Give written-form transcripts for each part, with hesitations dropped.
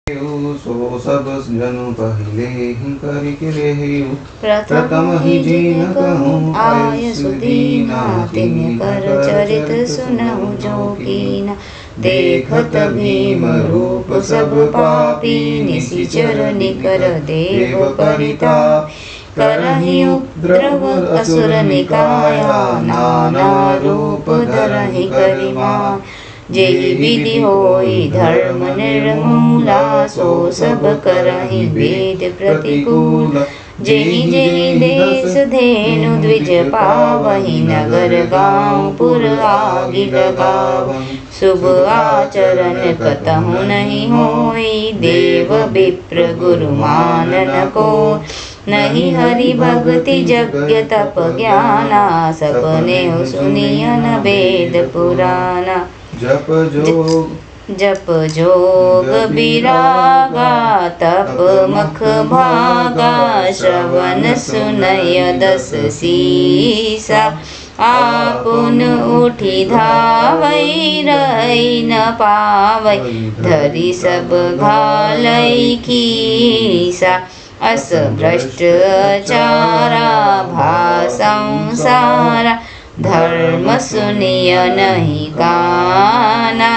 सो सब जन पहिले ही करके रेहु प्रथम ही जिन कहूँ आय सुदीना तिन कर चरित सुनहु जो कीना देखत भीम रूप सब पापी निशिचर निकर देव परिताप करहि उपद्रव असुर निकाया नाना रूप धरहि करिमा जेहि विधि होई धर्म निर्मूला सो सब करहि वेद प्रतिकूल जेहि जेहि देश धेनु द्विज पावहि नगर गाँव पुर आगि लगावहि शुभ आचरण कतहु नहीं होई देव विप्र गुरु मानन को नहीं हरि भक्ति यज्ञ तप ज्ञाना सपने सुनियन वेद पुराना जप जोग विरागा तप मख भागा श्रवण सुनय दस सीसा आपुन उठी धावै रही न पावै धरि सब घालै खीसा अस भ्रष्ट चारा भा संसारा धर्म सुनिय नहीं काना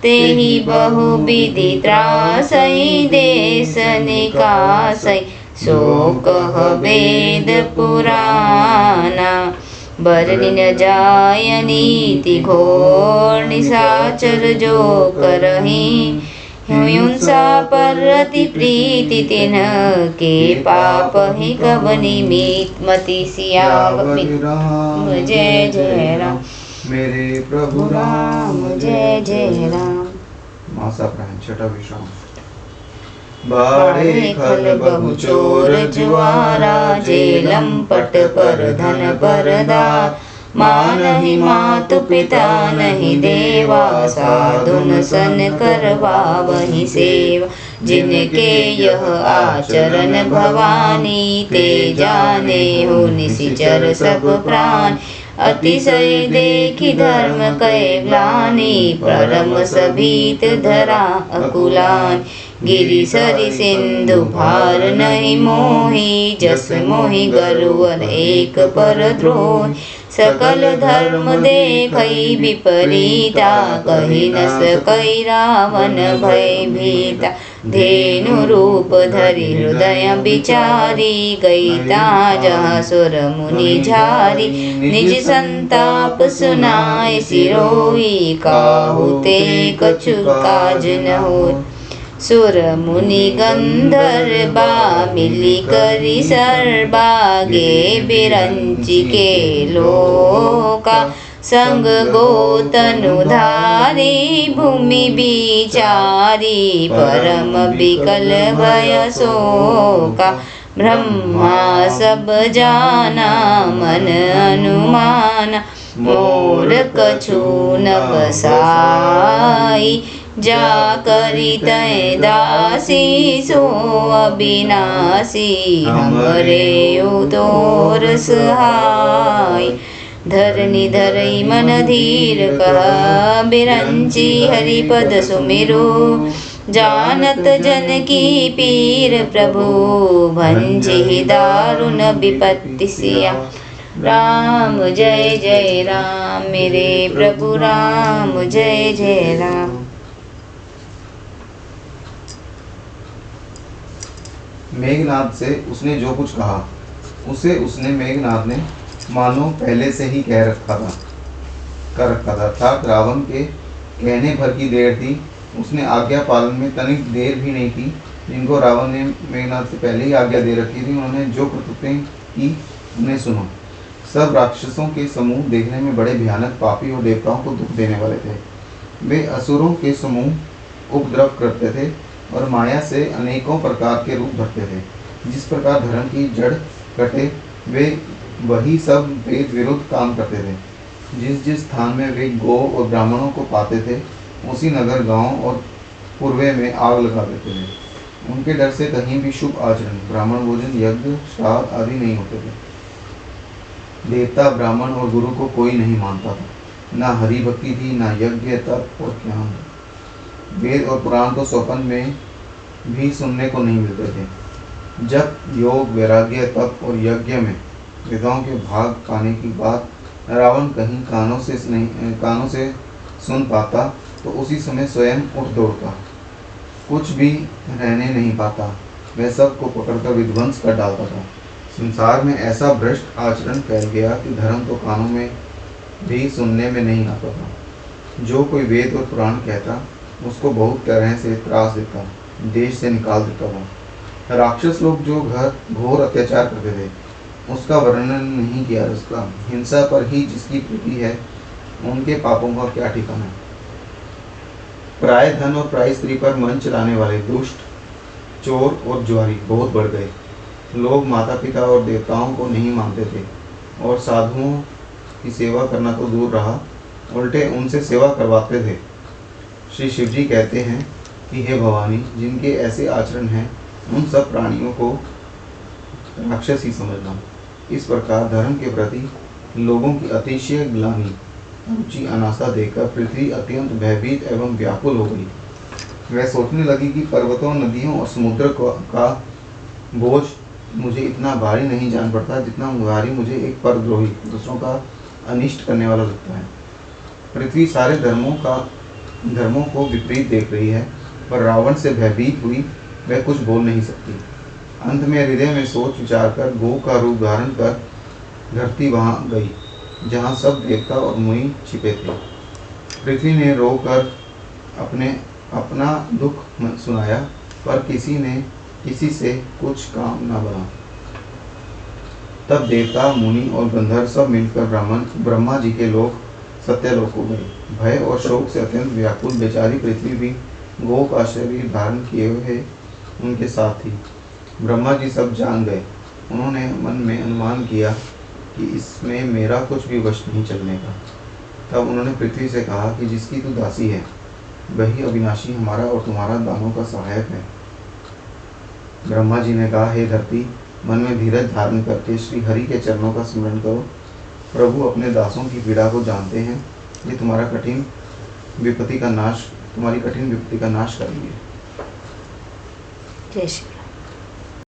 तेहि बहु विधि त्रासै देश निकासै सो कह वेद पुराना बरनि न जाय नीति घोर निशाचर जो करहि हिंसा पर अति प्रीति तिन्ह के पाप ही कब निमित मति सियाव जय जय राम मेरे प्रभु राम जय जय राम। मासा प्राण छठा विश्राम। बाड़े खल बहु चोर जुआरा जेलम पट पर धन परदार मानहि मातु पिता नहीं देवा साधुन सन करवावहि सेवा जिनके यह आचरण भवानी ते जाने हो निशिचर सब प्राण अतिशय देखी धर्म कै ग्लानि परम सभीत धरा अकुलान गिरि सरि सिंधु भार नहीं मोहि जस मोहि गरुवर एक पर द्रोह सकल धर्म देखै विपरीता कहि न सकै रावण भय भीता धेनु रूप धरि हृदय विचारी गईता जहाँ सुर मुनि झारी निज संताप सुनाय सिरोई काहू ते कछु काज न होय सुर मुनि गंधर्वा मिली करी सर्वागे बिरंची के लोका संग गोतनुधारी भूमि बिचारी परम विकल भय शोका ब्रह्मा सब जाना मन अनुमान मोर कछु न बसाई जा करी तय दासी सो अविनाशी हमरे उदोर सहाय धरनी धरई मन धीर कहा बिरंची हरिपद सुमिरो जानत जन की पीर प्रभु भंजि दारुण विपत्ति सिया राम जय जय राम मेरे प्रभु राम जय जय राम। मेघनाद से उसने जो कुछ कहा उसे उसने मेघनाद ने मानो पहले से ही कर रखा था अर्थात रावण के कहने भर की देर थी। उसने आज्ञा पालन में तनिक देर भी नहीं की। जिनको रावण ने मेघनाद से पहले ही आज्ञा दे रखी थी उन्होंने जो कृत्य की उन्हें सुनो। सब राक्षसों के समूह देखने में बड़े भयानक पापी और देवताओं को दुख देने वाले थे। वे असुरों के समूह उपद्रव करते थे और माया से अनेकों प्रकार के रूप धरते थे। जिस प्रकार धर्म की जड़ कटे वे वही सब वेद विरुद्ध काम करते थे। जिस जिस स्थान में वे गौ और ब्राह्मणों को पाते थे उसी नगर गांव और पूर्वे में आग लगा देते थे। उनके डर से कहीं भी शुभ आचरण ब्राह्मण भोजन यज्ञ श्राद्ध आदि नहीं होते थे। देवता ब्राह्मण और गुरु को कोई नहीं मानता था। ना हरि भक्ति थी, ना यज्ञ तप और ज्ञान। वेद और पुराण तो स्वप्न में भी सुनने को नहीं मिलते थे। जब योग, वैराग्य, तप और यज्ञ में वेदों के भाग पाने की बात रावण कहीं कानों से सुन पाता तो उसी समय स्वयं उठ दौड़ता, कुछ भी रहने नहीं पाता, वह सबको पकड़कर विध्वंस कर डालता था। संसार में ऐसा भ्रष्ट आचरण फैल गया कि धर्म तो कानों में भी सुनने में नहीं आता था। जो कोई वेद और पुराण कहता उसको बहुत तरह से त्रास देता, देश से निकाल देता था। राक्षस लोग जो घोर अत्याचार करते थे उसका वर्णन नहीं किया जा सकता। हिंसा पर ही जिसकी प्रीति है उनके पापों का क्या ठिकाना। पराय धन और पराई स्त्री पर मन चलाने वाले दुष्ट, चोर और जुआरी बहुत बढ़ गए। लोग माता पिता और देवताओं को नहीं मानते थे और साधुओं की सेवा करना तो दूर रहा, उल्टे उनसे सेवा करवाते थे। श्री शिव जी कहते हैं कि हे भवानी, जिनके ऐसे आचरण हैं उन सब प्राणियों को राक्षस ही समझना। इस प्रकार धर्म के प्रति लोगों की अतिशय ग्लानि, रुचि, अनाशा देखकर पृथ्वी अत्यंत भयभीत एवं व्याकुल हो गई। वह सोचने लगी कि पर्वतों, नदियों और समुद्र का बोझ मुझे इतना भारी नहीं जान पड़ता जितना भारी मुझे एक परद्रोही, दूसरों का अनिष्ट करने वाला लगता है। पृथ्वी सारे धर्मों को विपरीत देख रही है, पर रावण से भयभीत हुई वह कुछ बोल नहीं सकती। अंत में हृदय में सोच विचार कर गो का रूप धारण कर धरती वहाँ गई जहाँ सब देवता और मुनि छिपे थे। पृथ्वी ने रोकर अपना दुख सुनाया, पर किसी से कुछ काम न बना। तब देवता, मुनि और गंधर्व सब मिलकर ब्रह्मा जी के लोग सत्यलोक को गए। भय और शोक से अत्यंत व्याकुल बेचारी पृथ्वी भी गो का शरीर धारण किए हुए उनके साथ थी। ब्रह्मा जी सब जान गए। उन्होंने मन में अनुमान किया कि इसमें मेरा कुछ भी वश नहीं चलने का। तब उन्होंने पृथ्वी से कहा कि जिसकी तू दासी है वही अविनाशी हमारा और तुम्हारा दानों का सहायक है। ब्रह्मा जी ने कहा, हे धरती, मन में धीरज धारण करके श्री हरि के चरणों का स्मरण करो। प्रभु अपने दासों की पीड़ा को जानते हैं, ये तुम्हारी कठिन विपत्ति का नाश करेंगे। जय श्री